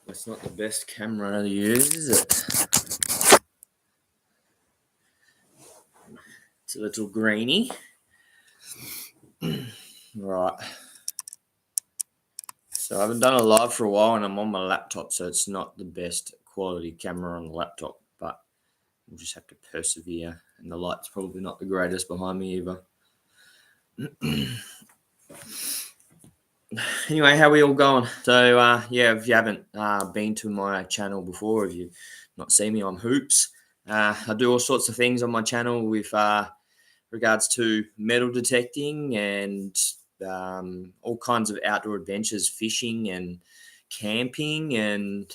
It's not the best camera to use, is it? It's a little greeny. Right. So I haven't done a live for a while and I'm on my laptop, so it's not the best quality camera on the laptop, but we'll just have to persevere. And the light's probably not the greatest behind me either. Anyway, how are we all going? So, yeah, if you haven't been to my channel before, if you've not seen me, I'm Hoops. I do all sorts of things on my channel with regards to metal detecting and all kinds of outdoor adventures, fishing and camping and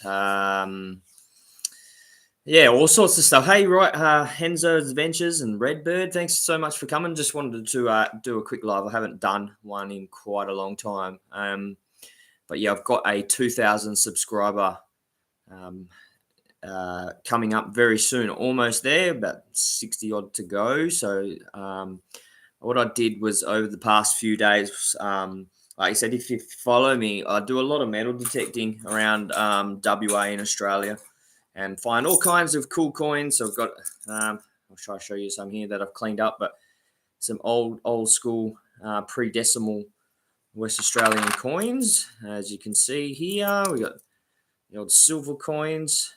yeah, all sorts of stuff. Hey, right, Henzo's Adventures and Redbird, thanks so much for coming. Just wanted to do a quick live. I haven't done one in quite a long time. But yeah, I've got a 2,000 subscriber coming up very soon, almost there, about 60 odd to go. So what I did was over the past few days, like I said, if you follow me, I do a lot of metal detecting around WA in Australia and find all kinds of cool coins. So I've got, I'll try to show you some here that I've cleaned up, but some old school pre-decimal West Australian coins. As you can see here, we got the old silver coins.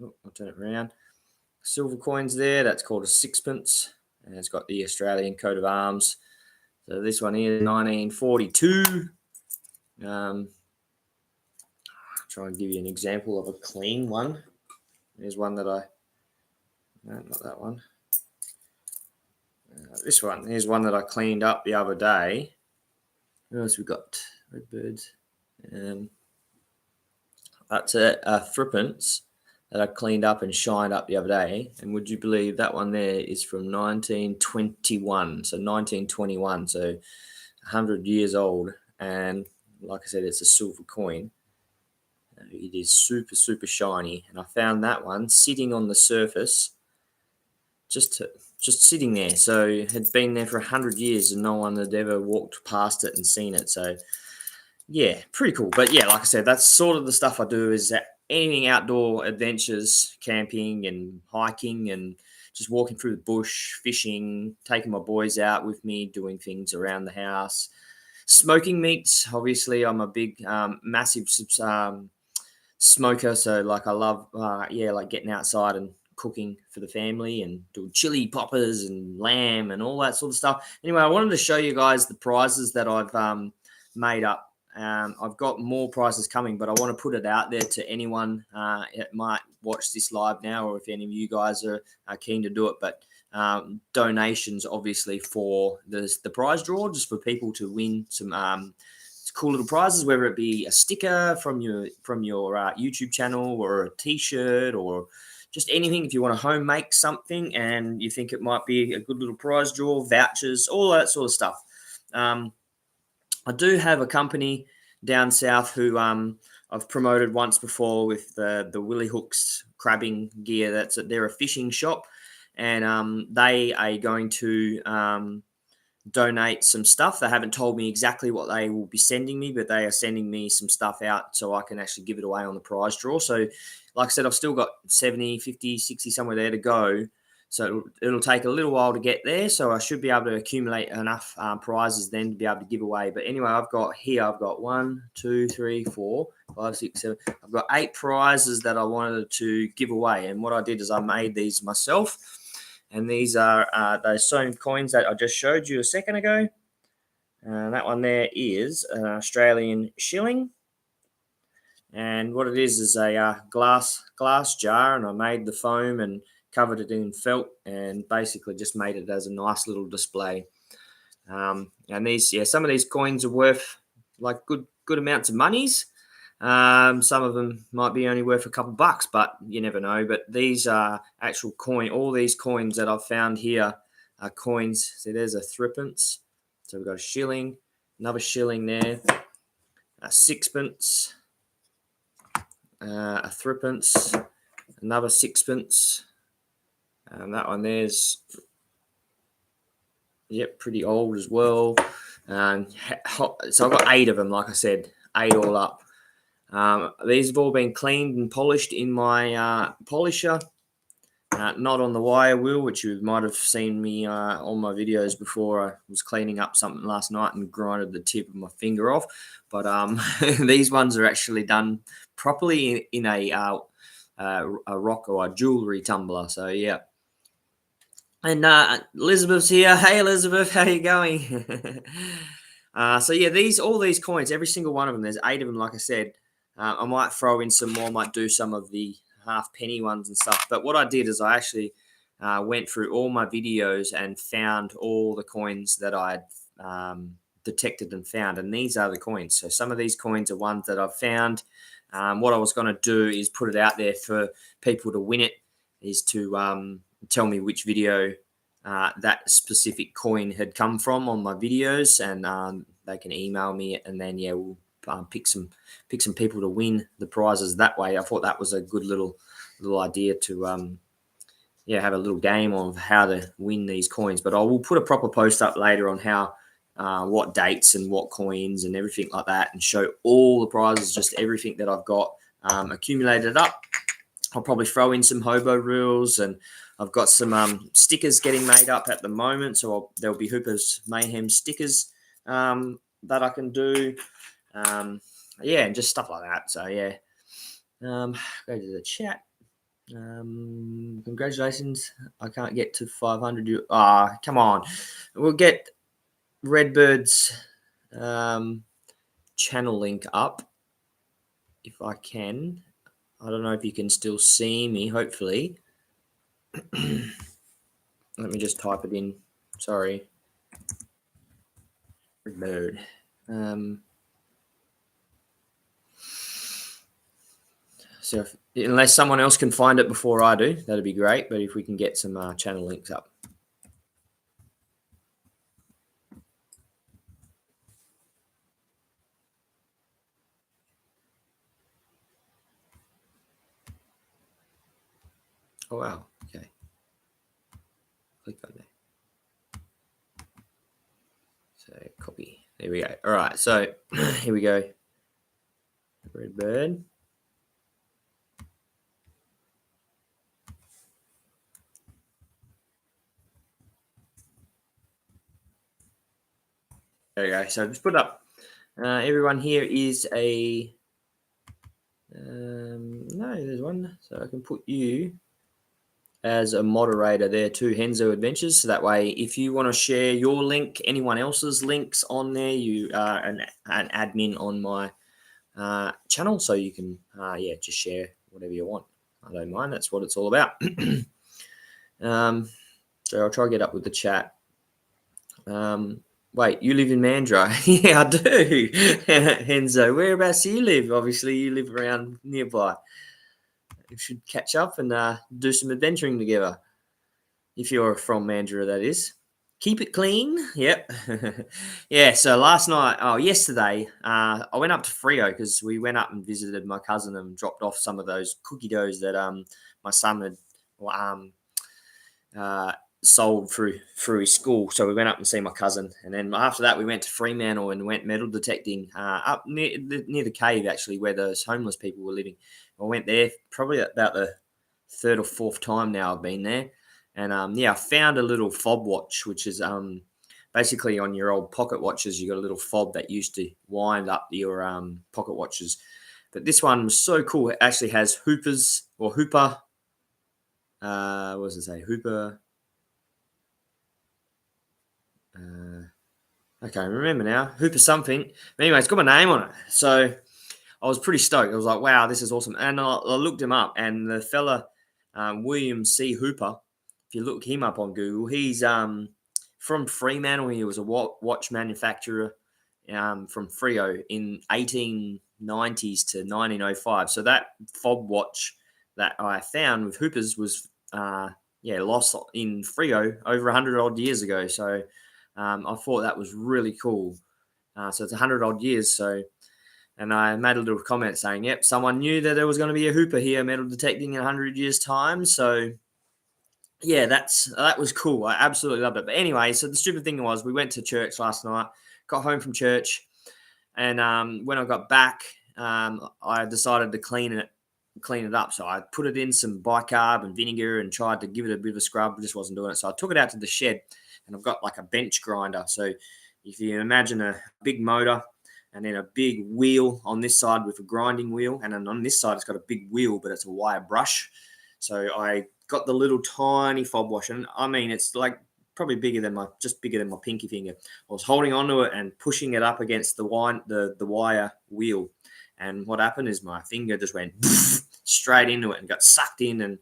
I'll turn it around. Silver coins there. That's called a sixpence, and it's got the Australian coat of arms. So this one here, 1942. Try and give you an example of a clean one. There's one that no, not that one. This one. Here's one that I cleaned up the other day. What else we got? Redbirds. That's a threepence that I cleaned up and shined up the other day. And would you believe that one there is from 1921? So 1921, so 100 years old. And like I said, it's a silver coin. It is super, super shiny. And I found that one sitting on the surface, just sitting there. So it had been there for 100 years and no one had ever walked past it and seen it. So yeah, pretty cool. But yeah, like I said, that's sort of the stuff I do, is anything outdoor adventures, camping and hiking and just walking through the bush, fishing, taking my boys out with me, doing things around the house, smoking meats. Obviously, I'm a big, massive smoker. So like I love, like getting outside and cooking for the family and doing chili poppers and lamb and all that sort of stuff. Anyway, I wanted to show you guys the prizes that I've made up. I've got more prizes coming, but I want to put it out there to anyone that might watch this live now, or if any of you guys are keen to do it. But donations, obviously, for the prize draw, just for people to win some cool little prizes, whether it be a sticker from your YouTube channel or a T-shirt or just anything. If you want to home make something and you think it might be a good little prize draw, vouchers, all that sort of stuff. I do have a company down south who I've promoted once before with the Willy Hooks crabbing gear. They're a fishing shop, and they are going to donate some stuff. They haven't told me exactly what they will be sending me, but they are sending me some stuff out so I can actually give it away on the prize draw. So like I said, I've still got 70, 50, 60, somewhere there to go. So it'll take a little while to get there. So I should be able to accumulate enough prizes then to be able to give away. But anyway, I've got 1, 2, 3, 4, 5, 6, 7. I've got 8 prizes that I wanted to give away. And what I did is I made these myself. And these are those same coins that I just showed you a second ago. That one there is an Australian shilling. And what it is a glass jar, and I made the foam and covered it in felt and basically just made it as a nice little display. And these, some of these coins are worth like good amounts of monies. Some of them might be only worth a couple bucks, but you never know. But these are actual coin. All these coins that I've found here are coins. See, there's a threepence. So we've got a shilling, another shilling there, a sixpence, a threepence, another sixpence. And that one there's, pretty old as well. So I've got 8 of them, like I said, 8 all up. These have all been cleaned and polished in my polisher. Not on the wire wheel, which you might have seen me on my videos before. I was cleaning up something last night and grinded the tip of my finger off. But these ones are actually done properly in a rock or a jewelry tumbler. So yeah. And Elizabeth's here. Hey Elizabeth, how you going? So yeah, all these coins, every single one of them. There's 8 of them, like I said. I might throw in some more. Might do some of the half penny ones and stuff. But what I did is I actually went through all my videos and found all the coins that I detected and found. And these are the coins. So some of these coins are ones that I've found. What I was going to do is put it out there for people to win it, is to tell me which video that specific coin had come from on my videos, and they can email me, and then yeah, we'll pick some people to win the prizes that way. I thought that was a good little idea to have a little game of how to win these coins. But I will put a proper post up later on how what dates and what coins and everything like that, and show all the prizes, just everything that I've got accumulated up. I'll probably throw in some hobo reels, and I've got some stickers getting made up at the moment. So there'll be Hooper's Mayhem stickers that I can do. And just stuff like that. So yeah, go to the chat. Congratulations. I can't get to 500. Come on. We'll get Redbird's channel link up if I can. I don't know if you can still see me, hopefully. Let me just type it in. Sorry. Redbird. So unless someone else can find it before I do, that'd be great. But if we can get some channel links up. Oh, wow. Okay. Click on there. So copy. There we go. All right. So here we go. Redbird. There we go. So just put up. Everyone here is a. No, there's one. So I can put you as a moderator there too, Henzo Adventures. So that way, if you want to share your link, anyone else's links on there, you are an admin on my channel, so you can just share whatever you want. I don't mind. That's what it's all about. So I'll try to get up with the chat. Wait, you live in Mandurah? Yeah, I do. Henzo, whereabouts do you live? Obviously, you live around nearby. We should catch up and do some adventuring together. If you're from Mandurah, that is. Keep it clean. Yep. Yeah, so yesterday, I went up to Freo because we went up and visited my cousin and dropped off some of those cookie doughs that my son had sold through his school. So we went up and see my cousin, and then after that we went to Fremantle and went metal detecting up near the cave, actually, where those homeless people were living. I went there probably about the 3rd or 4th time now I've been there, and I found a little fob watch, which is basically on your old pocket watches. You got a little fob that used to wind up your pocket watches, but this one was so cool. It actually has Hooper's or Hooper. What does it say? Hooper. I can't remember now. Hooper something. But anyway, it's got my name on it. So I was pretty stoked. I was like, wow, this is awesome. And I looked him up, and the fella, William C. Hooper, if you look him up on Google, he's from Fremantle. He was a watch manufacturer from Freo in 1890s to 1905. So that fob watch that I found with Hooper's was lost in Freo over 100 odd years ago. So I thought that was really cool. So it's 100 odd years. So, and I made a little comment saying, yep, someone knew that there was going to be a Hooper here metal detecting in 100 years' time. So yeah, that was cool. I absolutely loved it. But anyway, so the stupid thing was we went to church last night, got home from church, and when I got back, I decided to clean it up. So I put it in some bicarb and vinegar and tried to give it a bit of a scrub. Just wasn't doing it. So I took it out to the shed, and I've got like a bench grinder. So if you imagine a big motor and then a big wheel on this side with a grinding wheel, and then on this side it's got a big wheel, but it's a wire brush. So I got the little tiny fob wash, and I mean it's like probably bigger than my pinky finger. I was holding onto it and pushing it up against the wire wheel, and what happened is my finger just went straight into it and got sucked in, and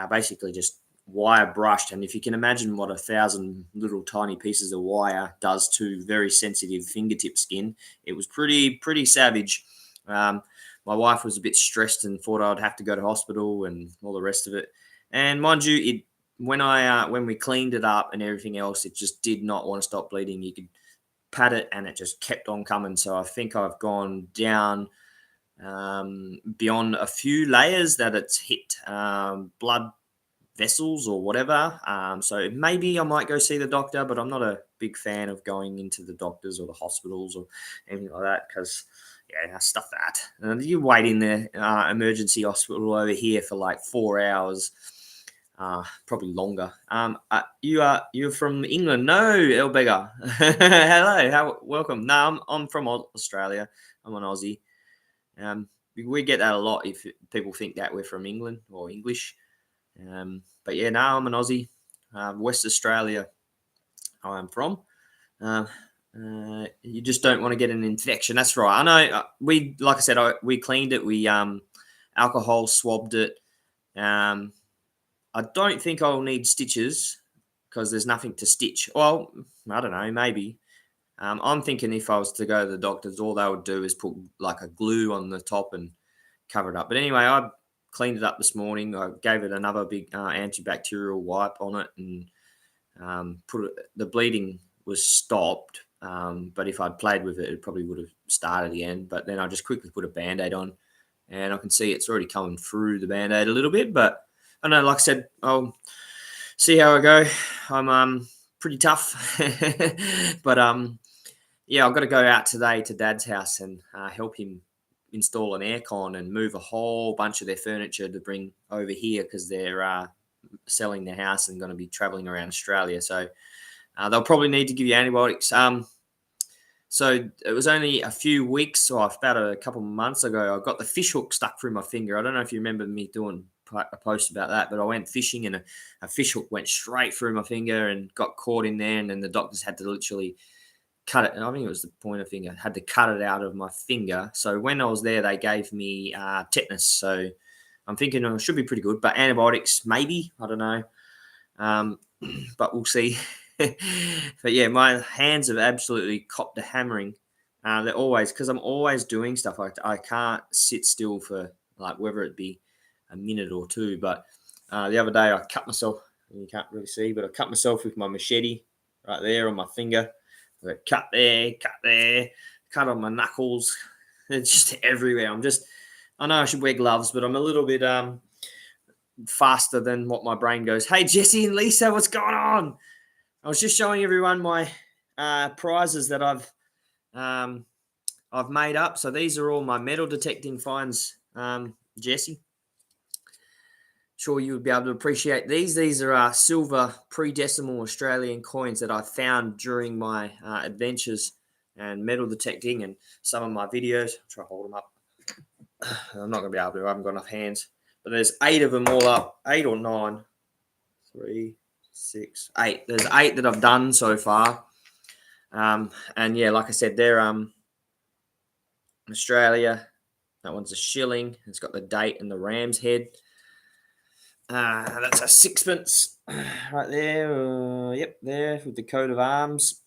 basically just wire brushed. And if you can imagine what 1,000 little tiny pieces of wire does to very sensitive fingertip skin, it was pretty savage. My wife was a bit stressed and thought I'd have to go to hospital and all the rest of it. And mind you, when we cleaned it up and everything else, it just did not want to stop bleeding. You could pat it and it just kept on coming. So I think I've gone down beyond a few layers that it's hit blood vessels or whatever. So maybe I might go see the doctor, but I'm not a big fan of going into the doctors or the hospitals or anything like that because, yeah, stuff that. And you wait in the emergency hospital over here for like 4 hours, probably longer. You're from England? No, El Beggar. Hello, welcome. No, I'm from Australia. I'm an Aussie. We get that a lot if people think that we're from England or English. But yeah, no, I'm an Aussie. West Australia, I'm from. You just don't want to get an infection. That's right. I know. Like I said, we cleaned it. We alcohol swabbed it. I don't think I'll need stitches because there's nothing to stitch. Well, I don't know. Maybe. I'm thinking if I was to go to the doctors, all they would do is put like a glue on the top and cover it up. But anyway, I cleaned it up this morning. I gave it another big antibacterial wipe on it, and the bleeding was stopped. But if I'd played with it, it probably would have started again. But then I just quickly put a Band-Aid on, and I can see it's already coming through the Band-Aid a little bit. But I don't know, like I said, I'll see how I go. I'm pretty tough. But yeah, I've got to go out today to Dad's house and help him install an aircon and move a whole bunch of their furniture to bring over here because they're selling their house and going to be traveling around Australia. So they'll probably need to give you antibiotics. So it was only a few weeks, or about a couple of months ago, I got the fish hook stuck through my finger. I don't know if you remember me doing a post about that, but I went fishing and a fish hook went straight through my finger and got caught in there, and then the doctors had to literally cut it. And I think it was the pointer finger. Had to cut it out of my finger. So when I was there, they gave me tetanus. So I'm thinking it should be pretty good. But antibiotics, maybe. I don't know. But we'll see. But yeah, my hands have absolutely copped a hammering. They're always, because I'm always doing stuff. I can't sit still for like whether it be a minute or two. But the other day I cut myself. You can't really see, but I cut myself with my machete right there on my finger. Cut there, cut on my knuckles. It's just everywhere. I know I should wear gloves, but I'm a little bit faster than what my brain goes. Hey, Jesse and Lisa, what's going on? I was just showing everyone my prizes that I've made up. So these are all my metal detecting finds, Jesse. Sure you would be able to appreciate these. These are silver pre-decimal Australian coins that I found during my adventures and metal detecting and some of my videos. I'll try to hold them up. I'm not going to be able to. I haven't got enough hands. But there's 8 of them all up. 8 or 9. 3, 6, 8. There's 8 that I've done so far. And yeah, like I said, they're Australia. That one's a shilling. It's got the date and the ram's head. That's a sixpence right there. Yep, there with the coat of arms.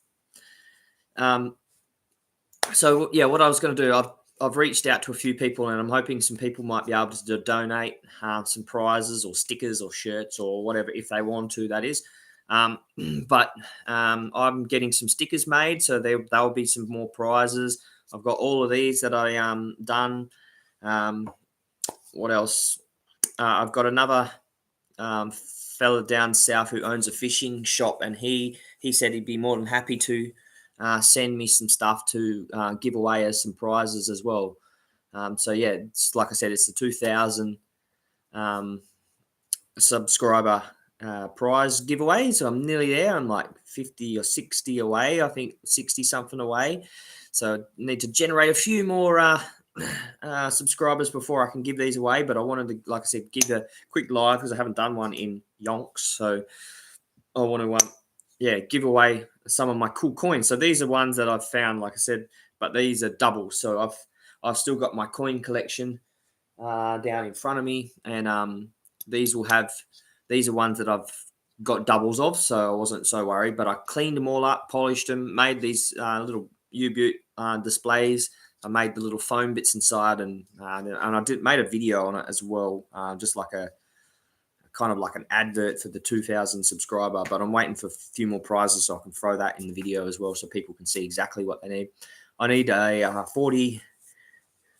So yeah, what I was going to do, I've reached out to a few people, and I'm hoping some people might be able to donate some prizes or stickers or shirts or whatever if they want to. That is, but I'm getting some stickers made, so there'll be some more prizes. I've got all of these that I done. What else? I've got another fella down south who owns a fishing shop, and he said he'd be more than happy to send me some stuff to give away as some prizes as well. So yeah, it's like I said, it's the 2,000 subscriber prize giveaway. So I'm nearly there. I'm like 50 or 60 away. I think 60 something away. So I need to generate a few more subscribers before I can give these away. But I wanted to, like I said, give a quick live because I haven't done one in yonks. So I want to, give away some of my cool coins. So these are ones that I've found, like I said, but these are doubles. So I've still got my coin collection down in front of me, and these are ones that I've got doubles of, so I wasn't so worried. But I cleaned them all up, polished them, made these little U-boot displays. I made the little foam bits inside, and I made a video on it as well, just like a kind of like an advert for the 2,000 subscriber. But I'm waiting for a few more prizes so I can throw that in the video as well, so people can see exactly what they need. I need a 40.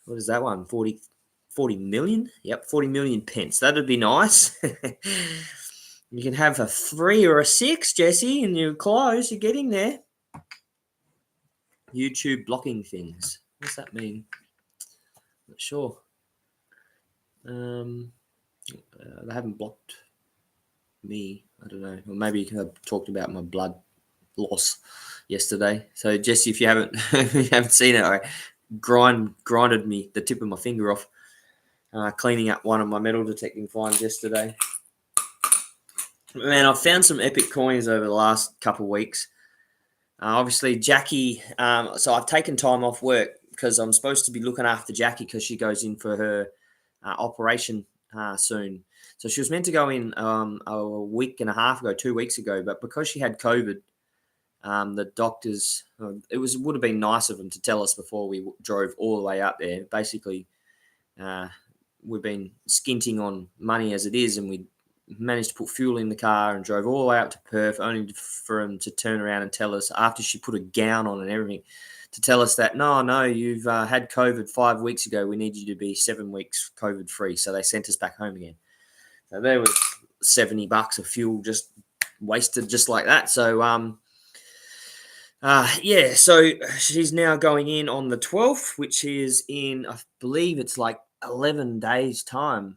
What is that one? 40 million? Yep, 40 million pence. That'd be nice. You can have a 3 or a 6, Jesse, and you're close. You're getting there. YouTube blocking things. What's that mean? Not sure. They haven't blocked me. I don't know. Or maybe I talked about my blood loss yesterday. So Jesse, if you haven't if you haven't seen it, I grinded me the tip of my finger off. Cleaning up one of my metal detecting finds yesterday. Man, I've found some epic coins over the last couple of weeks. Obviously, Jackie. So I've taken time off work because I'm supposed to be looking after Jackie because she goes in for her operation soon. So she was meant to go in a week and a half ago, 2 weeks ago, but because she had COVID, the doctors. Would have been nice of them to tell us before we drove all the way up there. Basically, we've been skinting on money as it is, and we managed to put fuel in the car and drove all the way up to Perth, only for him to turn around and tell us, after she put a gown on and everything, to tell us that, no, you've had COVID 5 weeks ago. We need you to be 7 weeks COVID free. So they sent us back home again. So there was $70 of fuel just wasted just like that. So, so she's now going in on the 12th, which is in, I believe it's like 11 days time.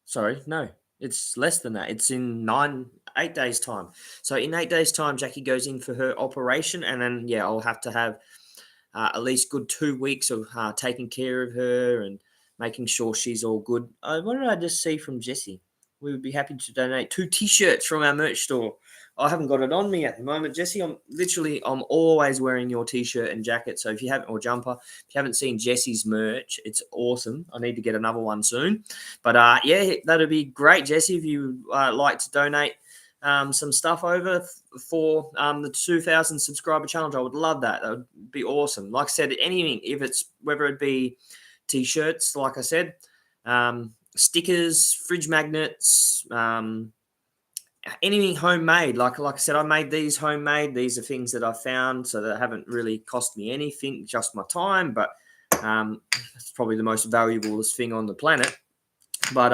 Sorry, no, it's less than that. It's in 8 days time. So in 8 days time, Jackie goes in for her operation, and then I'll have to have at least good 2 weeks of taking care of her and making sure she's all good. What did I just see from Jesse? We would be happy to donate 2 T-shirts from our merch store. I haven't got it on me at the moment, Jesse. I'm always wearing your T-shirt and jacket. So if you haven't, or jumper, if you haven't seen Jesse's merch, it's awesome. I need to get another one soon. But that'd be great, Jesse, if you like to donate some stuff over for the 2,000 subscriber challenge. I would love that. That would be awesome. Like I said, anything, if it's whether it be T-shirts, like I said, stickers, fridge magnets, anything homemade. Like I said, I made these homemade. These are things that I found, so that haven't really cost me anything, just my time. But it's probably the most valuable thing on the planet. But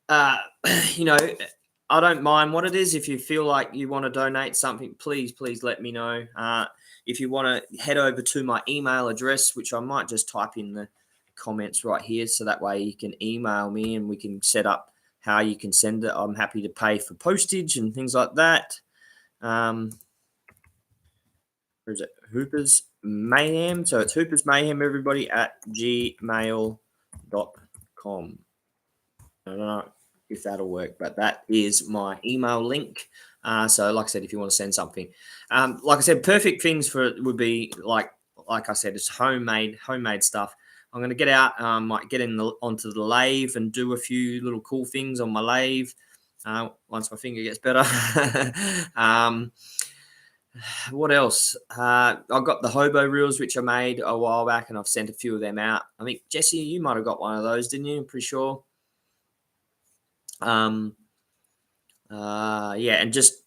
I don't mind what it is. If you feel like you want to donate something, please let me know. If you want to head over to my email address, which I might just type in the comments right here, so that way you can email me and we can set up how you can send it. I'm happy to pay for postage and things like that. Where is it? Hoopers Mayhem. So it's Hoopers Mayhem, everybody, at gmail.com. I don't know if that'll work, but that is my email link. So like I said, if you want to send something, like I said, perfect things for it would be like I said, it's homemade stuff. I'm going to get out, might get onto the lathe and do a few little cool things on my lathe once my finger gets better. What else? I've got the hobo reels, which I made a while back, and I've sent a few of them out. I think, Jesse, you might have got one of those, didn't you? I'm pretty sure. And just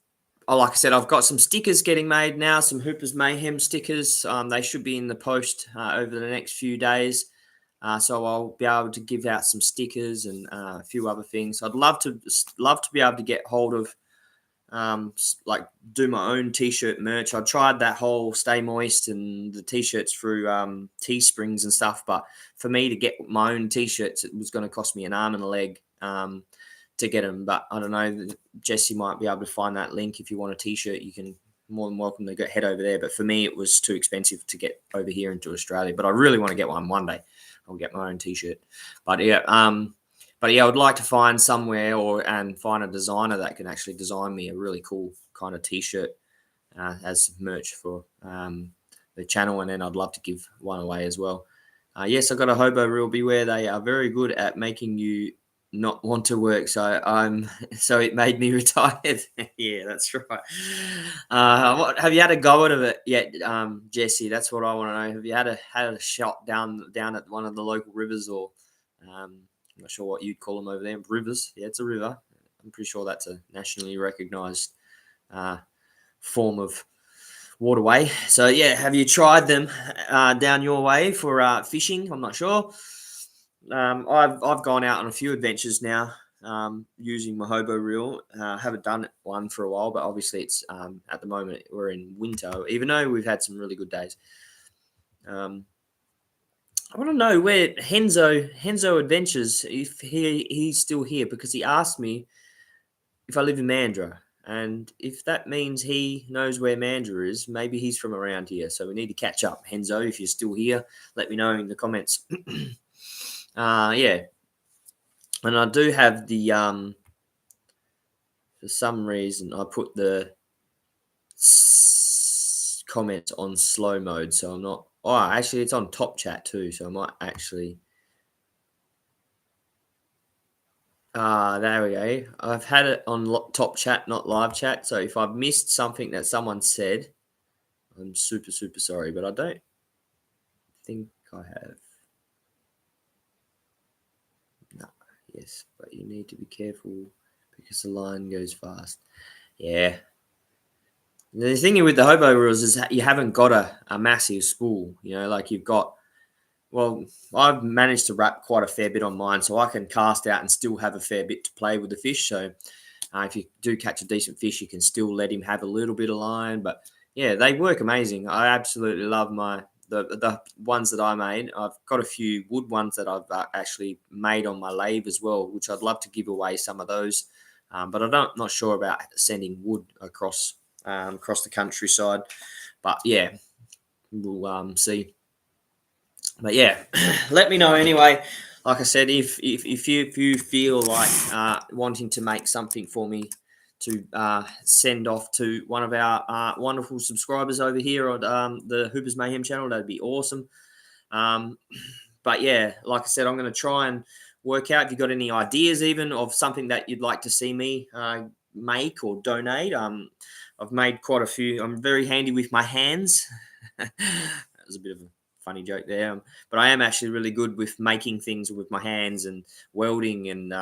like I said, I've got some stickers getting made now, some Hoopers Mayhem stickers. They should be in the post over the next few days. So I'll be able to give out some stickers and a few other things. I'd love to be able to get hold of like do my own t-shirt merch. I tried that whole Stay Moist and the t-shirts through Teesprings and stuff, but for me to get my own t-shirts, it was going to cost me an arm and a leg to get them. But I don't know, Jesse might be able to find that link. If you want a t-shirt, you can more than welcome to head over there. But for me, it was too expensive to get over here into Australia. But I really want to get one day. I'll get my own t-shirt. But yeah, I would like to find somewhere and find a designer that can actually design me a really cool kind of t-shirt as merch for the channel, and then I'd love to give one away as well. Yes, I got a hobo reel. Beware, they are very good at making you not want to work. So it made me retired. Yeah, that's right. Have you had a go at it yet, Jesse? That's what I want to know. Have you had a shot down at one of the local rivers, or I'm not sure what you'd call them over there. Rivers. Yeah, it's a river. I'm pretty sure that's a nationally recognised form of waterway. So yeah, have you tried them down your way for fishing? I'm not sure. I've gone out on a few adventures now using my hobo reel. Haven't done one for a while, but obviously it's at the moment we're in winter, even though we've had some really good days. I want to know where Henzo Adventures, if he's still here, because he asked me if I live in Mandurah. And if that means he knows where Mandurah is, maybe he's from around here. So we need to catch up. Henzo, if you're still here, let me know in the comments. Yeah. And I do have the, for some reason, I put the comments on slow mode. So I'm not, actually it's on top chat too. So I might actually, there we go. I've had it on top chat, not live chat. So if I've missed something that someone said, I'm super, super sorry, but I don't think I have. No, yes, but you need to be careful because the line goes fast. Yeah. The thing with the hobo reels is that you haven't got a massive spool, like you've got, well, I've managed to wrap quite a fair bit on mine, so I can cast out and still have a fair bit to play with the fish. So if you do catch a decent fish, you can still let him have a little bit of line. But yeah, they work amazing. I absolutely love the ones that I made. I've got a few wood ones that I've actually made on my lathe as well, which I'd love to give away some of those. But I'm not sure about sending wood across the countryside. But yeah, we'll see. But yeah, let me know anyway. Like I said, if you feel like wanting to make something for me to send off to one of our wonderful subscribers over here on the Hoopers Mayhem channel, that'd be awesome. But yeah, like I said, I'm going to try and work out if you've got any ideas even of something that you'd like to see me make or donate. I've made quite a few. I'm very handy with my hands. That was a bit of a funny joke there, but I am actually really good with making things with my hands and welding and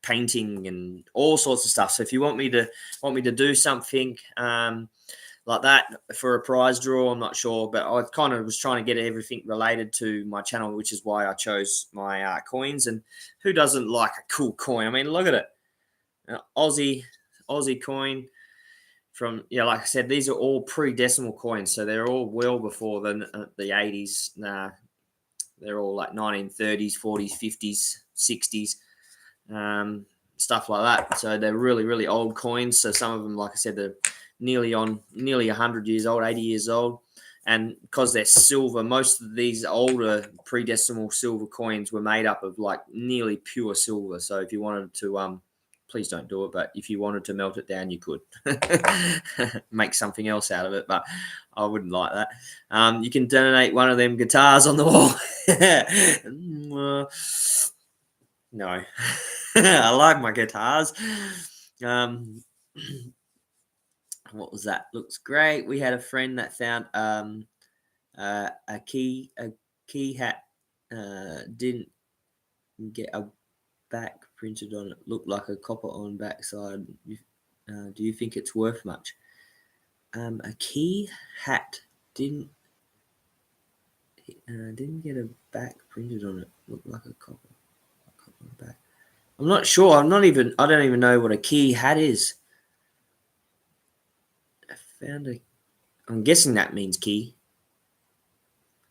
painting and all sorts of stuff. So if you want me to do something like that for a prize draw, I'm not sure, but I kind of was trying to get everything related to my channel, which is why I chose my coins. And who doesn't like a cool coin? I mean, look at it, Aussie coin. From, like I said, these are all pre-decimal coins, so they're all well before the 80s. They're all like 1930s, 40s, 50s, 60s, stuff like that. So they're really, really old coins. So some of them, like I said, they're nearly 100 years old, 80 years old. And because they're silver, most of these older pre-decimal silver coins were made up of like nearly pure silver. So if you wanted to please don't do it, but if you wanted to melt it down, you could make something else out of it, but I wouldn't like that. You can donate one of them guitars on the wall. No. I like my guitars. What was that? Looks great. We had a friend that found a key hat, didn't get a back printed on it, looked like a copper on backside. Do you think it's worth much? A key hat didn't get a back printed on it, looked like a copper on back. I'm not sure. I don't even know what a key hat is. Found a. I'm guessing that means key.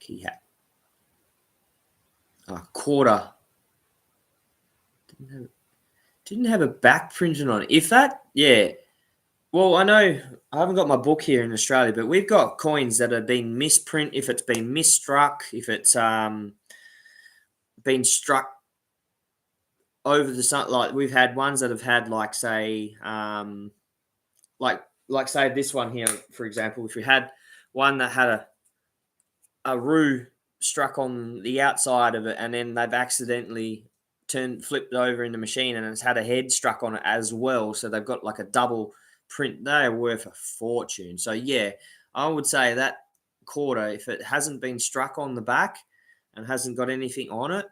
Key hat. Quarter. Didn't have a back printed on it. If that, yeah. Well, I know I haven't got my book here in Australia, but we've got coins that have been misprint. If it's been misstruck, if it's been struck over the sun, like we've had ones that have had like say like say this one here, for example. If we had one that had a roux struck on the outside of it, and then they've accidentally flipped over in the machine, and it's had a head struck on it as well. So they've got like a double print. They are worth a fortune. So yeah, I would say that quarter, if it hasn't been struck on the back and hasn't got anything on it,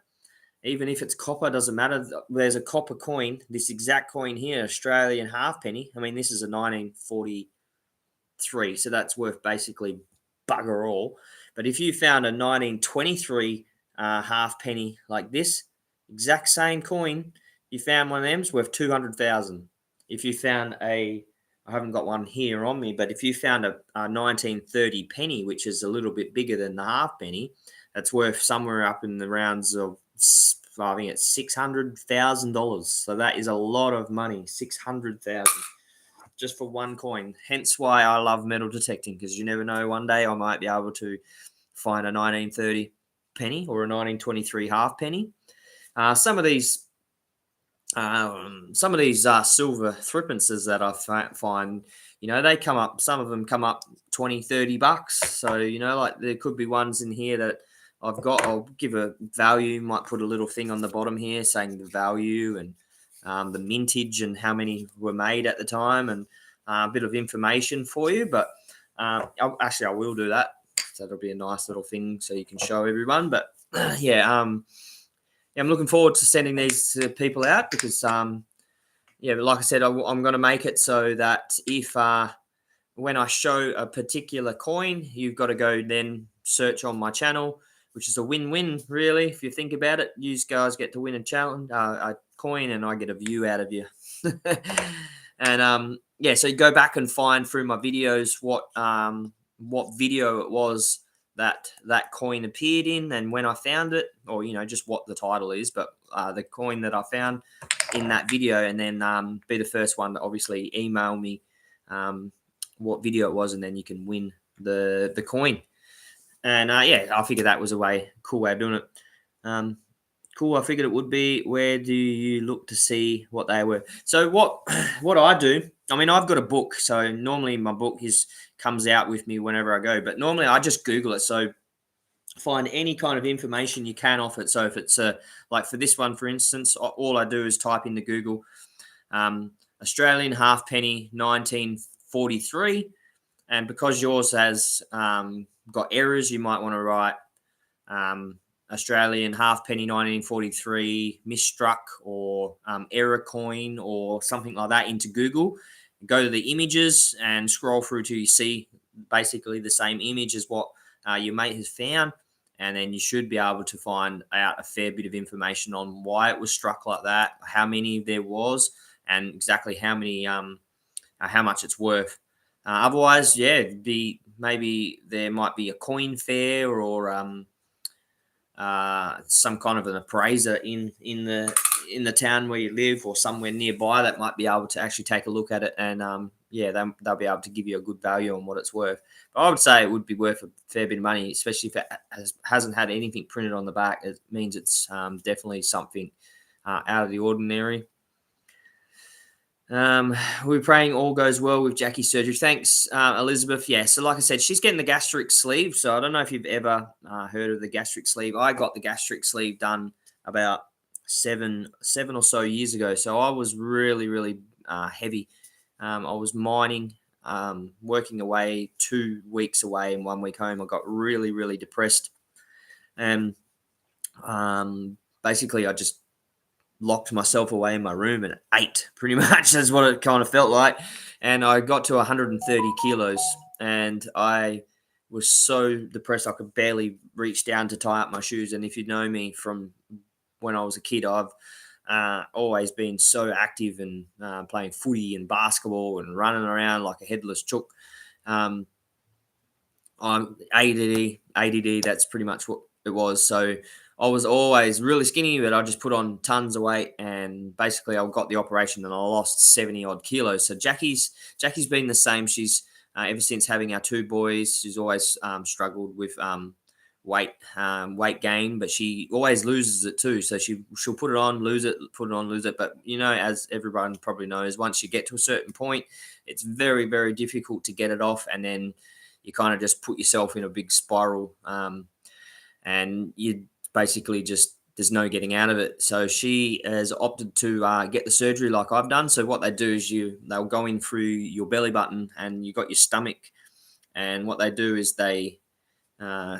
even if it's copper, doesn't matter. There's a copper coin, this exact coin here, Australian halfpenny. I mean, this is a 1943, so that's worth basically bugger all. But if you found a 1923 halfpenny like this, exact same coin, you found one of them's worth 200,000. If you found I haven't got one here on me, but if you found a 1930 penny, which is a little bit bigger than the halfpenny, that's worth somewhere up in the rounds of, I think it's $600,000. So that is a lot of money, 600,000 just for one coin. Hence why I love metal detecting, because you never know. One day I might be able to find a 1930 penny or a 1923 halfpenny. Some of these silver threepences that I find, they come up. Some of them come up $20-$30. So like there could be ones in here that I'll give a value, might put a little thing on the bottom here saying the value and the mintage and how many were made at the time, and a bit of information for you. But I will do that. So that'll be a nice little thing so you can show everyone. But I'm looking forward to sending these to people out because, but like I said, I'm going to make it so that if when I show a particular coin, you've got to go then search on my channel, which is a win-win, really. If you think about it, you guys get to win a challenge, a coin, and I get a view out of you. And so you go back and find through my videos what video it was that coin appeared in, and when I found it, or just what the title is, but the coin that I found in that video, and then be the first one to obviously email me what video it was, and then you can win the coin. And I figured that was a cool way of doing it. Cool. I figured it would be. Where do you look to see what they were? So what I do, I mean, I've got a book. So normally my book comes out with me whenever I go, but normally I just Google it. So find any kind of information you can off it. So if it's like for this one, for instance, all I do is type into Google Australian halfpenny 1943. And because yours has got errors, you might want to write Australian halfpenny 1943 misstruck or error coin or something like that into Google. Go to the images and scroll through till you see basically the same image as what your mate has found. And then you should be able to find out a fair bit of information on why it was struck like that, how many there was, and exactly how much it's worth. Otherwise, maybe there might be a coin fair or some kind of an appraiser in the town where you live or somewhere nearby that might be able to actually take a look at it, and they'll be able to give you a good value on what it's worth. But I would say it would be worth a fair bit of money, especially if it hasn't had anything printed on the back. It means it's definitely something out of the ordinary. We're praying all goes well with Jackie's surgery. Thanks, Elizabeth. Yeah, so like I said, she's getting the gastric sleeve. So I don't know if you've ever heard of the gastric sleeve. I got the gastric sleeve done about seven or so years ago. So I was really, really heavy. I was mining, working away 2 weeks away and 1 week home. I got really, really depressed. And basically I just locked myself away in my room and ate, pretty much. That's what it kind of felt like. And I got to 130 kilos and I was so depressed I could barely reach down to tie up my shoes. And if you know me from when I was a kid, I've always been so active and playing footy and basketball and running around like a headless chook. Um, I'm ADD. That's pretty much what it was. So I was always really skinny, but I just put on tons of weight, and basically I got the operation and I lost 70 odd kilos. So Jackie's been the same. She's ever since having our two boys, she's always struggled with weight gain, but she always loses it too. So she'll put it on, lose it, put it on, lose it. But as everyone probably knows, once you get to a certain point, it's very, very difficult to get it off, and then you kind of just put yourself in a big spiral, and you basically just there's no getting out of it. So she has opted to get the surgery like I've done. So what they do is they'll go in through your belly button, and you got your stomach, and what they do is they uh,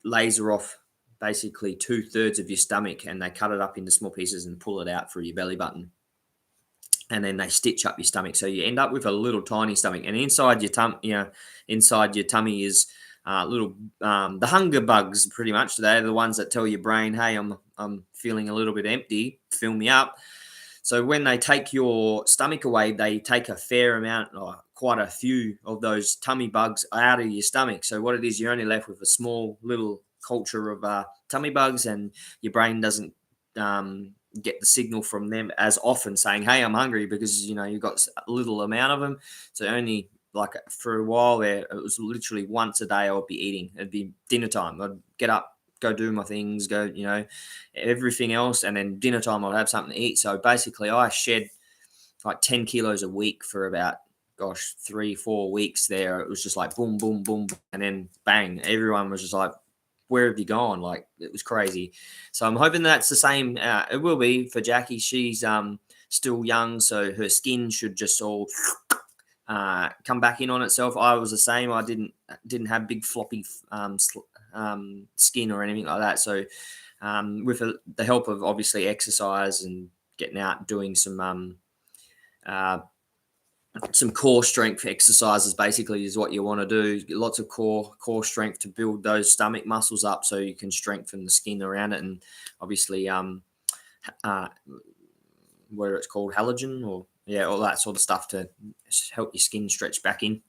laser off basically 2/3 of your stomach, and they cut it up into small pieces and pull it out through your belly button, and then they stitch up your stomach, so you end up with a little tiny stomach. And inside your tummy is little the hunger bugs. Pretty much, they're the ones that tell your brain, "Hey, I'm feeling a little bit empty. Fill me up." So when they take your stomach away, they take a fair amount, or quite a few of those tummy bugs out of your stomach. So what it is, you're only left with a small little culture of tummy bugs, and your brain doesn't get the signal from them as often saying, "Hey, I'm hungry," because you've got a little amount of them. So only like for a while there, it was literally once a day I would be eating. It'd be dinner time. I'd get up, go do my things, go, everything else, and then dinner time I'd have something to eat. So basically, I shed like 10 kilos a week for about, gosh, 3-4 weeks there. It was just like boom, boom, boom, and then bang. Everyone was just like, "Where have you gone?" Like, it was crazy. So I'm hoping that's the same. It will be for Jackie. She's still young, so her skin should just all come back in on itself. I was the same. I didn't have big floppy skin or anything like that. So with the help of obviously exercise and getting out, doing some core strength exercises basically is what you want to do. Lots of core strength to build those stomach muscles up, so you can strengthen the skin around it, and obviously where it's called halogen, or all that sort of stuff to help your skin stretch back in.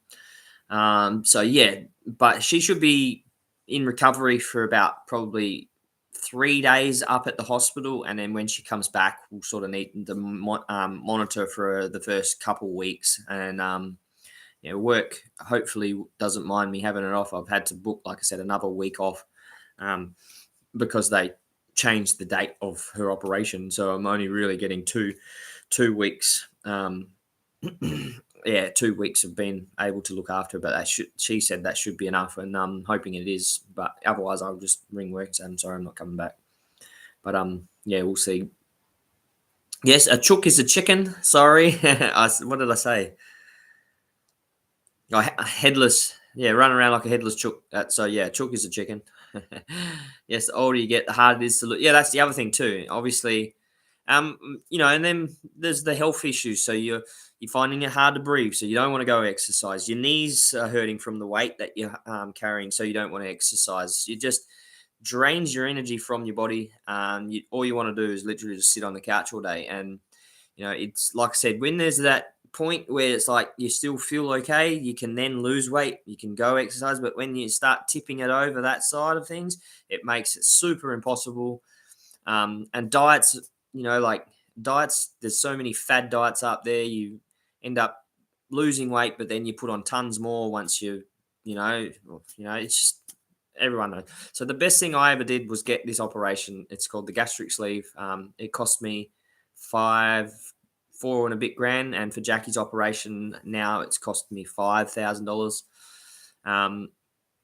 So yeah, but she should be in recovery for about probably 3 days up at the hospital, and then when she comes back, we'll sort of need to monitor for the first couple of weeks. And work hopefully doesn't mind me having it off. I've had to book, like I said, another week off because they changed the date of her operation, so I'm only really getting two weeks. 2 weeks of being able to look after her, but she said that should be enough, and I'm hoping it is. But otherwise, I'll just ring work and say, "I'm sorry, I'm not coming back." But we'll see. Yes, a chook is a chicken. Sorry, what did I say? Oh, headless. Yeah, running around like a headless chook. Chook is a chicken. Yes, the older you get, the harder it is to look. Yeah, that's the other thing too. Obviously, and then there's the health issues. So you're finding it hard to breathe, so you don't want to go exercise. Your knees are hurting from the weight that you're carrying, so you don't want to exercise. It just drains your energy from your body. All you want to do is literally just sit on the couch all day. And it's like I said, when there's that point where it's like you still feel okay, you can then lose weight, you can go exercise. But when you start tipping it over that side of things, it makes it super impossible. And diets, like diets, there's so many fad diets up there. You end up losing weight, but then you put on tons more once it's just, everyone knows. So the best thing I ever did was get this operation. It's called the gastric sleeve. It cost me 4 and a bit grand, and for Jackie's operation now it's cost me $5,000.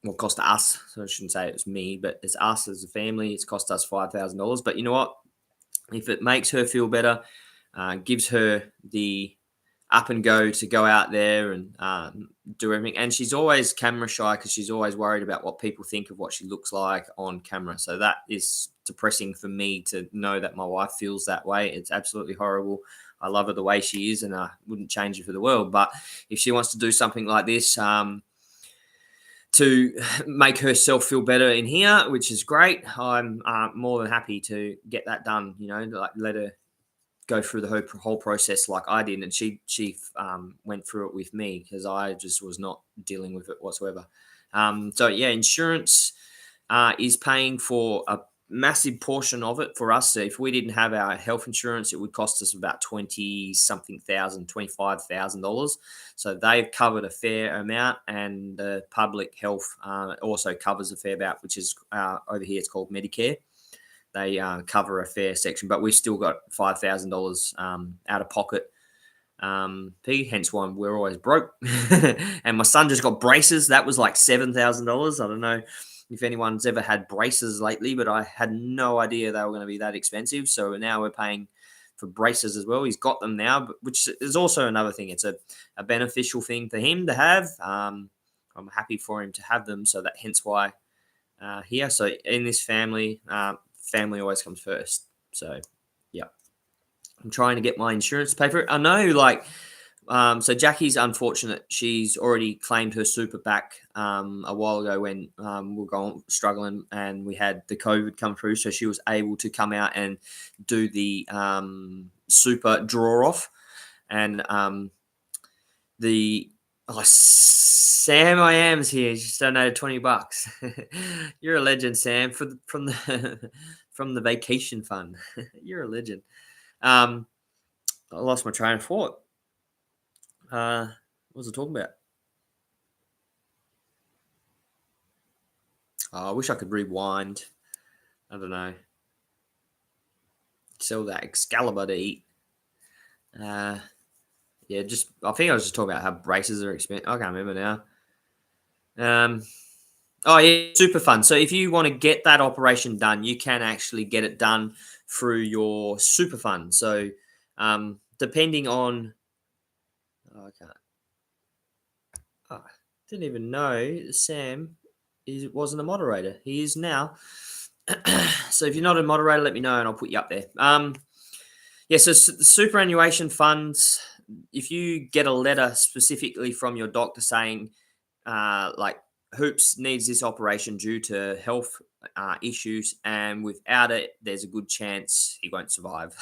Well, cost us. So I shouldn't say it was me, but it's us as a family. It's cost us $5,000. But you know what? If it makes her feel better, gives her the up and go to go out there and do everything. And she's always camera shy because she's always worried about what people think of what she looks like on camera. So that is depressing for me to know that my wife feels that way. It's absolutely horrible. I love her the way she is, and I wouldn't change her for the world. But if she wants to do something like this, to make herself feel better in here, which is great, I'm more than happy to get that done. Like let her go through the whole process like I did, and she went through it with me because I just was not dealing with it whatsoever. So yeah, insurance is paying for a massive portion of it for us. So if we didn't have our health insurance, it would cost us about 20 something thousand, $25,000. So they've covered a fair amount, and the public health also covers a fair amount, which is over here it's called Medicare. They cover a fair section, but we've still got $5,000 out of pocket. Hence why we're always broke. And my son just got braces. That was like $7,000. I don't know if anyone's ever had braces lately, but I had no idea they were going to be that expensive. So now we're paying for braces as well. He's got them now, but which is also another thing. It's a beneficial thing for him to have. I'm happy for him to have them. So that hence why here. So in this family, family always comes first. So yeah, I'm trying to get my insurance to pay for it. I know, like, so Jackie's unfortunate. She's already claimed her super back a while ago when we were going struggling and we had the COVID come through. So she was able to come out and do the super draw off. And Sam I am's here. Just donated $20. You're a legend, Sam, from the vacation fund. You're a legend. I lost my train of thought. What was I talking about? I wish I could rewind. I don't know. Sell that Excalibur to eat. Yeah, I think I was just talking about how braces are expensive. I can't remember now. Oh yeah, super fun. So if you want to get that operation done, you can actually get it done through your super fund. So depending on, I can't. Oh, didn't even know Sam wasn't a moderator. He is now. So if you're not a moderator, let me know and I'll put you up there. Yeah, so the superannuation funds, if you get a letter specifically from your doctor saying, like, Hoops needs this operation due to health issues, and without it, there's a good chance he won't survive.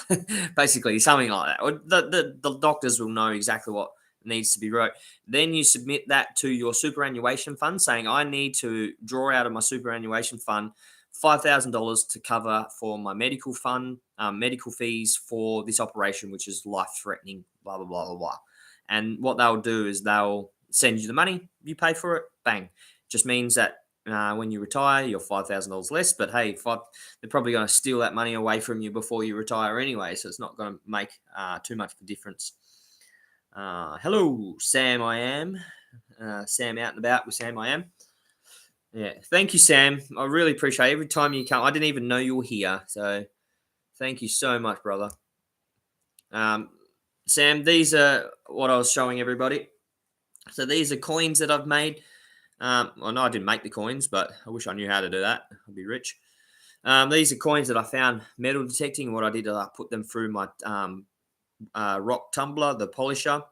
Basically, something like that. Or the doctors will know exactly what needs to be wrote. Then you submit that to your superannuation fund saying, I need to draw out of my superannuation fund $5,000 to cover for my medical fund, medical fees for this operation, which is life-threatening, blah, blah, blah, blah, blah. And what they'll do is they'll send you the money, you pay for it, bang. Just means that when you retire, you're $5,000 less. But hey, they're probably going to steal that money away from you before you retire anyway, so it's not going to make too much of a difference. Hello, Sam I am. Sam out and about with Sam I am. Yeah, thank you, Sam. I really appreciate it. Every time you come. I didn't even know you were here, so thank you so much, brother. Sam, these are what I was showing everybody. So these are coins that I've made. Well, no, I didn't make the coins, but I wish I knew how to do that. I'd be rich. These are coins that I found metal detecting. What I did is I put them through my rock tumbler, the polisher,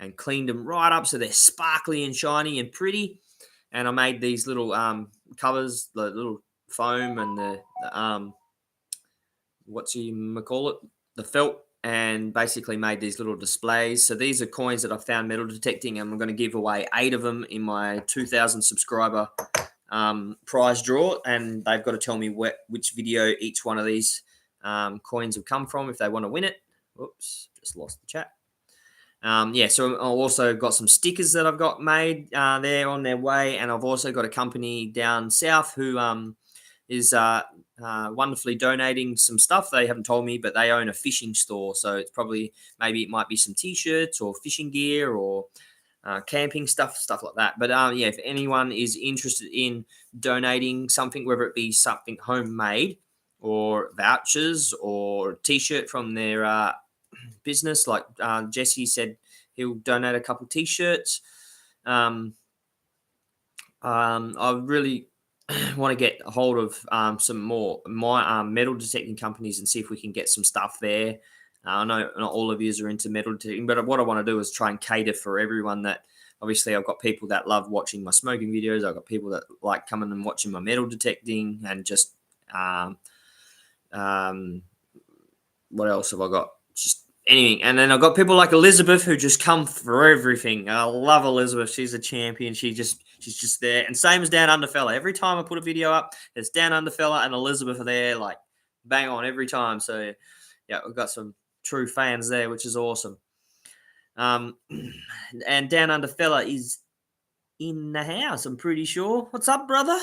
and cleaned them right up so they're sparkly and shiny and pretty. And I made these little covers, the little foam and the what do you call it? The felt, and basically made these little displays. So these are coins that I found metal detecting, and I'm going to give away 8 of them in my 2,000 subscriber prize draw. And they've got to tell me which video each one of these coins have come from if they want to win it. Whoops, just lost the chat. Yeah, so I've also got some stickers that I've got made. They're on their way, and I've also got a company down south who is wonderfully donating some stuff. They haven't told me, but they own a fishing store, so it's probably maybe it might be some t-shirts or fishing gear or camping stuff like that. But yeah, if anyone is interested in donating something, whether it be something homemade or vouchers or t-shirt from their business, like Jesse said he'll donate a couple t-shirts. I really want to get a hold of some more my metal detecting companies and see if we can get some stuff there. I know not all of you are into metal detecting, but what I want to do is try and cater for everyone. That obviously I've got people that love watching my smoking videos. I've got people that like coming and watching my metal detecting, and just what else have I got? just anything. And then I've got people like Elizabeth who just come for everything. I love Elizabeth. She's a champion. She's just there. And same as Down Under Fella. Every time I put a video up, there's Down Under Fella and Elizabeth are there, like bang on every time. So yeah, we've got some true fans there, which is awesome. And Down Under Fella is in the house, I'm pretty sure. What's up, brother?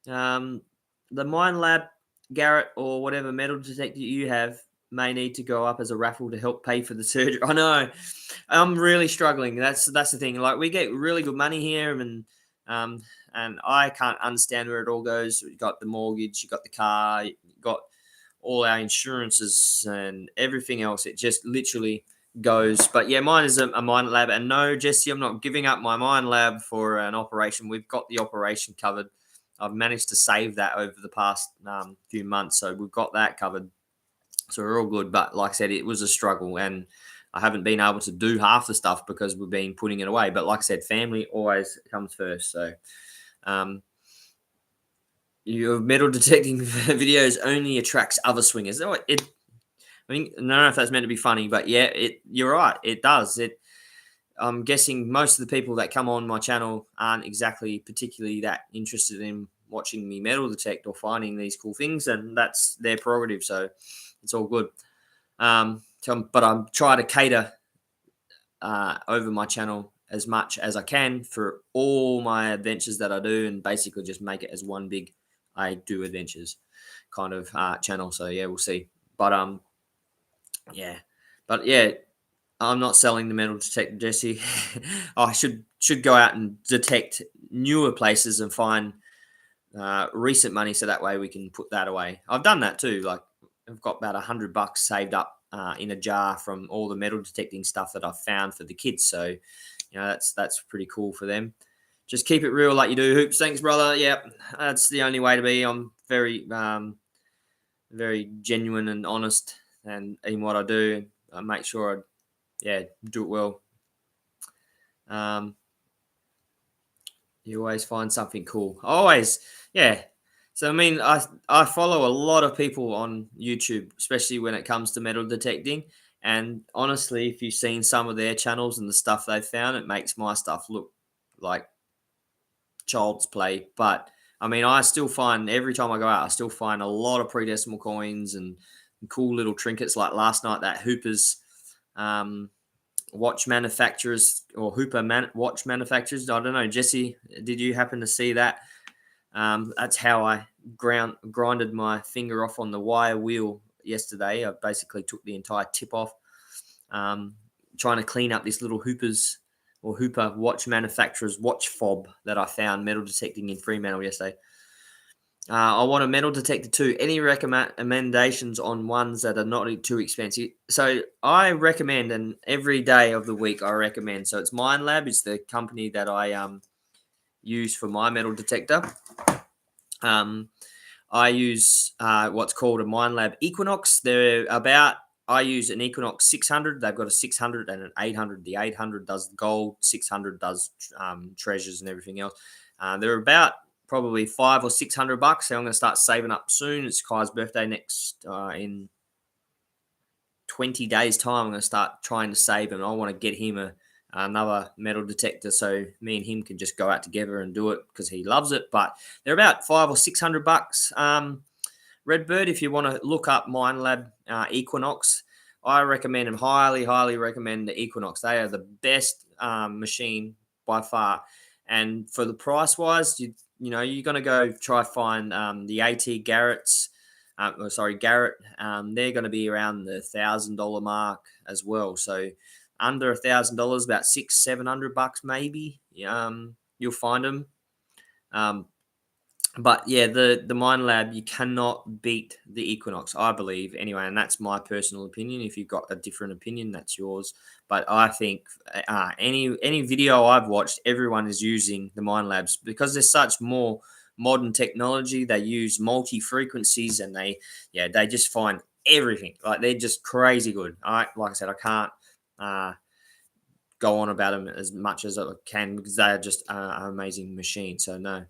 The Mind Lab, Garrett, or whatever metal detector you have may need to go up as a raffle to help pay for the surgery. I know. I'm really struggling. That's the thing. Like, we get really good money here, and I can't understand where it all goes. You got the mortgage, you got the car, you got all our insurances and everything else. It just literally goes. But yeah, mine is a Mind Lab. And no, Jesse, I'm not giving up my Mind Lab for an operation. We've got the operation covered. I've managed to save that over the past few months. So we've got that covered. So we're all good. But like I said, it was a struggle. And I haven't been able to do half the stuff because we've been putting it away. But like I said, family always comes first. So your metal detecting videos only attracts other swingers. I don't know if that's meant to be funny, but yeah, you're right. It does. I'm guessing most of the people that come on my channel aren't exactly particularly that interested in watching me metal detect or finding these cool things, and that's their prerogative. So it's all good. But I'm trying to cater over my channel as much as I can for all my adventures that I do, and basically just make it as one big I do adventures kind of channel. So yeah, we'll see. But yeah, I'm not selling the metal detector, Jesse. I should go out and detect newer places and find recent money, so that way we can put that away. I've done that too. Like, I've got about $100 saved up in a jar from all the metal detecting stuff that I've found for the kids. So that's pretty cool for them. Just keep it real like you do, Hoops. Thanks, brother. Yep, that's the only way to be. I'm very very genuine and honest and in what I do. I make sure I do it well. You always find something cool. Always, yeah. So I mean, I follow a lot of people on YouTube, especially when it comes to metal detecting. And honestly, if you've seen some of their channels and the stuff they've found, it makes my stuff look like child's play. But I mean, I still find every time I go out, I still find a lot of pre-decimal coins and cool little trinkets. Like last night, that Hooper's watch manufacturers or watch manufacturers. I don't know, Jesse, did you happen to see that? That's how I grinded my finger off on the wire wheel yesterday. I basically took the entire tip off, trying to clean up this little Hooper watch manufacturer's watch fob that I found metal detecting in Fremantle yesterday. I want a metal detector too. Any recommendations on ones that are not too expensive? So I recommend, and every day of the week I recommend. So it's Mind Lab is the company that I use for my metal detector. I use what's called a Mind Lab Equinox. I use an Equinox 600. They've got a 600 and an 800. The 800 does gold, 600 does treasures and everything else. They're about probably $500 or $600. So I'm going to start saving up soon. It's Kai's birthday next in 20 days' time. I'm going to start trying to save, and I want to get him another metal detector so me and him can just go out together and do it because he loves it. But they're about $500 or $600. Redbird, if you want to look up Mind Lab Equinox, I recommend them. Highly recommend the Equinox. They are the best machine by far. And for the price wise, you're going to go try find the AT Garrett's. Garrett. They're going to be around the $1,000 mark as well. So under $1,000, about $600-$700 maybe. You'll find them. But yeah, the Mind Lab, you cannot beat the Equinox, I believe, anyway, and that's my personal opinion. If you've got a different opinion, that's yours. But I think any video I've watched, everyone is using the Mind Labs because there's such more modern technology. They use multi-frequencies, and they just find everything. Like, they're just crazy good. Like I said, I can't go on about them as much as I can because they are just an amazing machine. So no.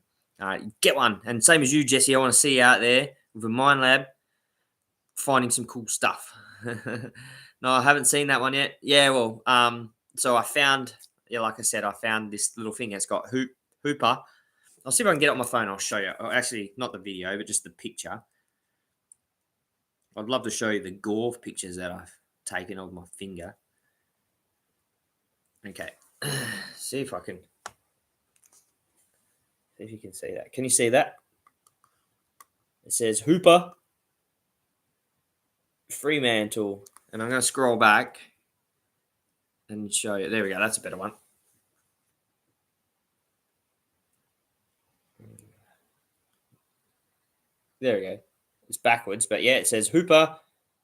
Get one. And same as you, Jesse, I want to see you out there with a Mind Lab finding some cool stuff. No, I haven't seen that one yet. Yeah, well, so I found, yeah, like I said, I found this little thing. It's got Hooper. I'll see if I can get it on my phone. I'll show you. Oh, actually, not the video, but just the picture. I'd love to show you the gore pictures that I've taken of my finger. Okay, see if I can. See if you can see that. Can you see that? It says Hooper Fremantle, and I'm going to scroll back and show you. There we go. That's a better one. There we go. It's backwards, but yeah, it says Hooper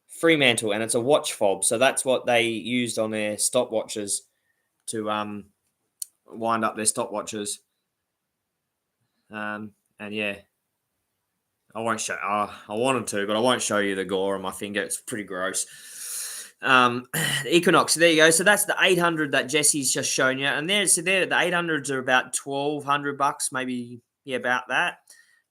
Fremantle, and it's a watch fob. So that's what they used on their stopwatches to wind up their stopwatches. And yeah, I won't show. I wanted to, but I won't show you the gore on my finger. It's pretty gross. The Equinox. There you go. So that's the 800 that Jesse's just shown you, and there, so there, the 800s are about $1,200, maybe, yeah, about that.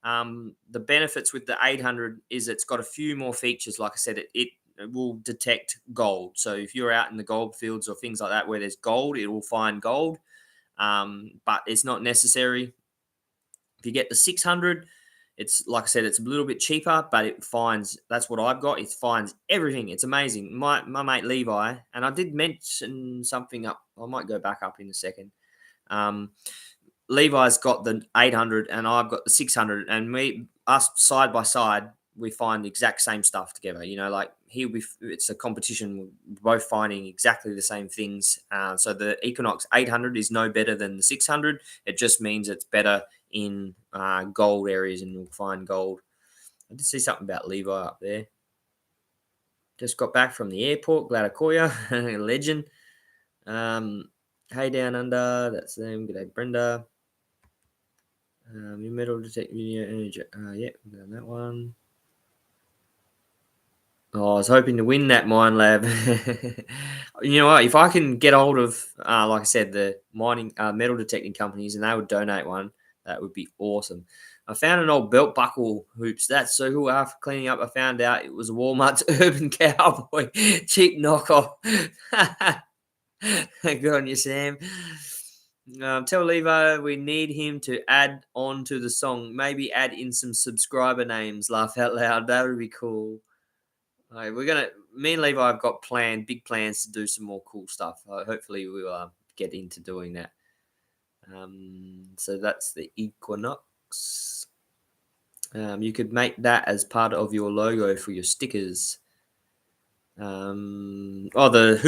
The benefits with the 800 is it's got a few more features. Like I said, it will detect gold. So if you're out in the gold fields or things like that where there's gold, it will find gold. But it's not necessary. If you get the 600, it's like I said, it's a little bit cheaper, but it finds, that's what I've got. It finds everything. It's amazing. My mate Levi, and I did mention something up. I might go back up in a second. Levi's got the 800 and I've got the 600, and us side by side, we find the exact same stuff together. You know, like here it's a competition. We're both finding exactly the same things. So the Equinox 800 is no better than the 600. It just means it's better in gold areas, and you'll find gold. I did see something about Levi up there. Just got back from the airport. Glad I caught you. Legend. Hey, down under. That's them. G'day, Brenda. Your metal detect video energy. Yeah, done that one. Oh, I was hoping to win that mine lab. You know what? If I can get hold of, like I said, the mining metal detecting companies, and they would donate one, that would be awesome. I found an old belt buckle hoops. That's so cool. After cleaning up, I found out it was Walmart's Urban Cowboy cheap knockoff. Good on you, Sam. Tell Levo we need him to add on to the song. Maybe add in some subscriber names. Laugh out loud. That would be cool. Right, me and Levi have got big plans to do some more cool stuff. Hopefully we'll get into doing that. So that's the Equinox. You could make that as part of your logo for your stickers. The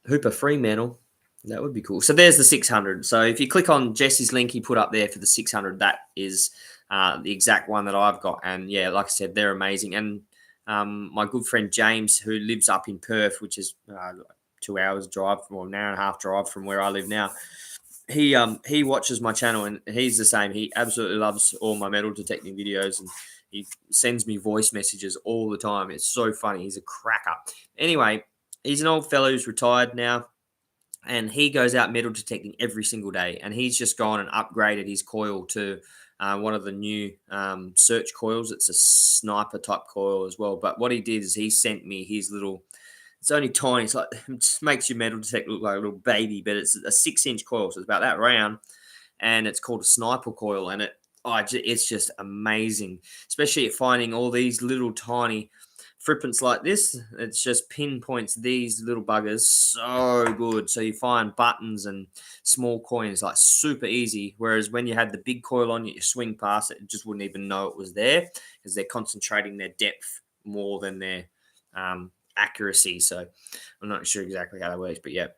Hooper Fremantle. That would be cool. So there's the 600. So if you click on Jesse's link he put up there for the 600, that is the exact one that I've got. And yeah, like I said, they're amazing. And my good friend James, who lives up in Perth, which is 2 hours drive, or an hour and a half drive from where I live now, he watches my channel, and he's the same. He absolutely loves all my metal detecting videos, and he sends me voice messages all the time. It's so funny. He's a cracker. Anyway, he's an old fellow who's retired now, and he goes out metal detecting every single day. And he's just gone and upgraded his coil to one of the new search coils. It's a sniper type coil as well. But what he did is he sent me his little. It's only tiny. It's like, it just makes your metal detector look like a little baby, but it's a 6-inch coil, so it's about that round, and it's called a sniper coil. And it's just amazing, especially at finding all these little tiny frippants like this. It's just pinpoints these little buggers so good. So you find buttons and small coins like super easy. Whereas when you had the big coil on you swing past it, just wouldn't even know it was there, because they're concentrating their depth more than their accuracy. So I'm not sure exactly how that works, but yeah.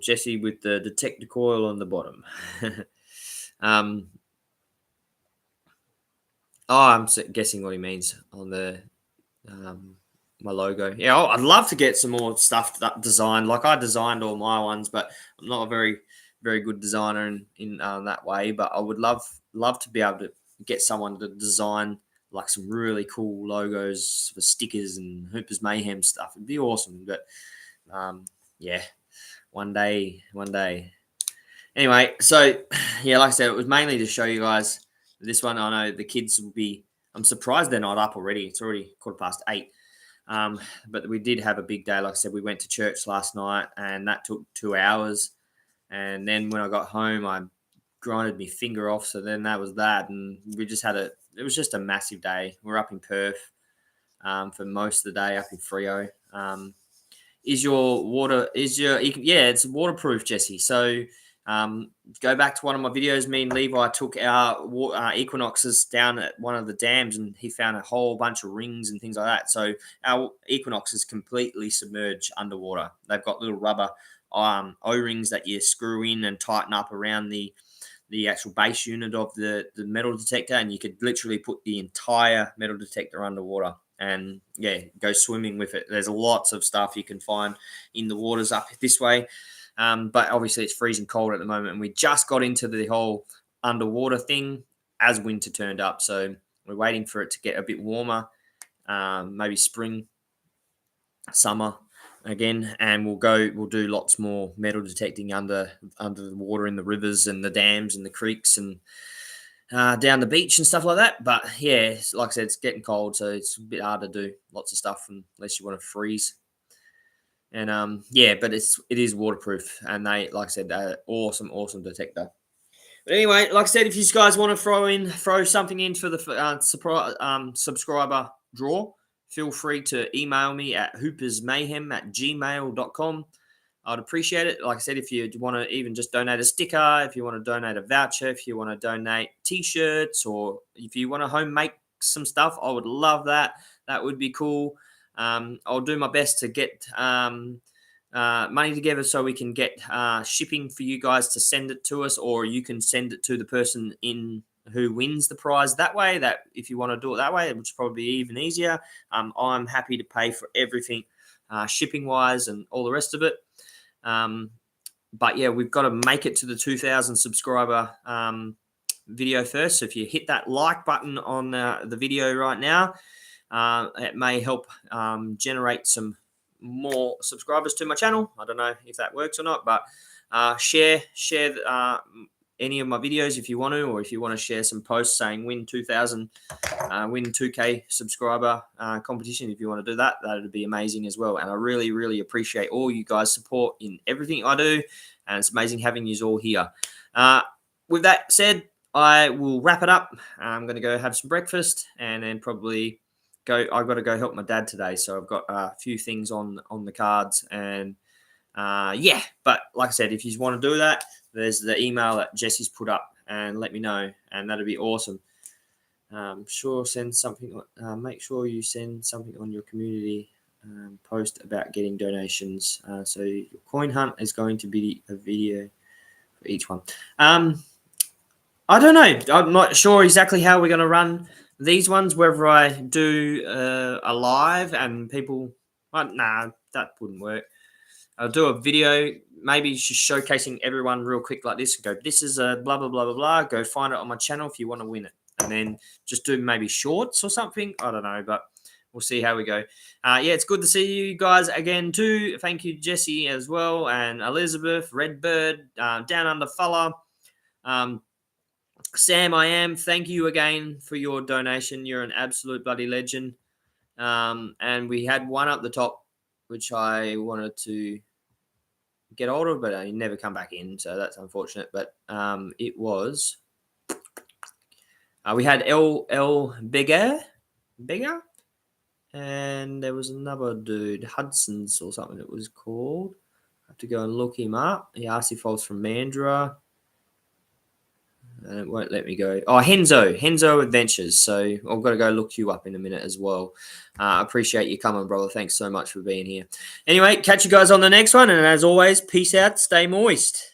Jesse with the detector coil on the bottom. I'm guessing what he means on the my logo. Yeah, I'd love to get some more stuff designed. Like, I designed all my ones, but I'm not a very, very good designer in that way. But I would love to be able to get someone to design like some really cool logos for stickers and Hooper's Mayhem stuff. It'd be awesome. But yeah, one day. Anyway, so yeah, like I said, it was mainly to show you guys this one. I know the kids will be I'm surprised they're not up already. It's already 8:15. But we did have a big day. Like I said, we went to church last night, and that took 2 hours. And then when I got home, I grinded my finger off. So then that was that. And we just had it was just a massive day. We're up in Perth for most of the day, up in Freo. Is your water, it's waterproof, Jesse. So go back to one of my videos. Me and Levi took our Equinoxes down at one of the dams, and he found a whole bunch of rings and things like that. So our Equinox is completely submerged underwater. They've got little rubber O-rings that you screw in and tighten up around the actual base unit of the metal detector, and you could literally put the entire metal detector underwater and go swimming with it. There's lots of stuff you can find in the waters up this way. But obviously it's freezing cold at the moment, and we just got into the whole underwater thing as winter turned up. So we're waiting for it to get a bit warmer, maybe spring, summer again, and we'll do lots more metal detecting under the water in the rivers and the dams and the creeks and down the beach and stuff like that. But yeah, like I said, it's getting cold, so it's a bit hard to do lots of stuff unless you want to freeze. And but it is waterproof, and they, like I said, they're awesome detector. But anyway, like I said, if you guys want to throw something in for the subscriber draw, feel free to email me at hoopersmayhem@gmail.com. I'd appreciate it. Like I said, if you want to even just donate a sticker, if you want to donate a voucher, if you want to donate T-shirts, or if you want to home make some stuff, I would love that. That would be cool. I'll do my best to get money together so we can get shipping for you guys to send it to us, or you can send it to the person who wins the prize that way. That if you want to do it that way, which is probably even easier. I'm happy to pay for everything shipping wise and all the rest of it. But yeah, we've got to make it to the 2,000 subscriber video first. So if you hit that like button on the video right now, it may help generate some more subscribers to my channel. I don't know if that works or not, but share any of my videos if you want to, or if you want to share some posts saying win 2,000, win 2K subscriber competition. If you want to do that, that would be amazing as well. And I really, really appreciate all you guys' support in everything I do. And it's amazing having you all here. With that said, I will wrap it up. I'm going to go have some breakfast and then probably I've got to go help my dad today. So I've got a few things on the cards, and but like I said, if you want to do that, there's the email that Jesse's put up, and let me know, and that'd be awesome. Send something. Make sure you send something on your community post about getting donations. So your coin hunt is going to be a video for each one. I don't know. I'm not sure exactly how we're going to run these ones, whether I do a live and people, nah, that wouldn't work. I'll do a video, maybe just showcasing everyone real quick like this, and go, this is a blah, blah, blah, blah, blah. Go find it on my channel if you want to win it. And then just do maybe shorts or something. I don't know, but we'll see how we go. It's good to see you guys again too. Thank you, Jesse, as well, and Elizabeth, Redbird, Down Under Fella. Sam, thank you again for your donation. You're an absolute bloody legend. And we had one up the top, which I wanted to get hold of, but he never come back in, so that's unfortunate. But it was we had L Bigger, and there was another dude, Hudson's or something it was called. I have to go and look him up. He asked if I was from Mandurah. And it won't let me go. Oh, Henzo Adventures. So I've got to go look you up in a minute as well. I appreciate you coming, brother. Thanks so much for being here. Anyway, catch you guys on the next one. And as always, peace out. Stay moist.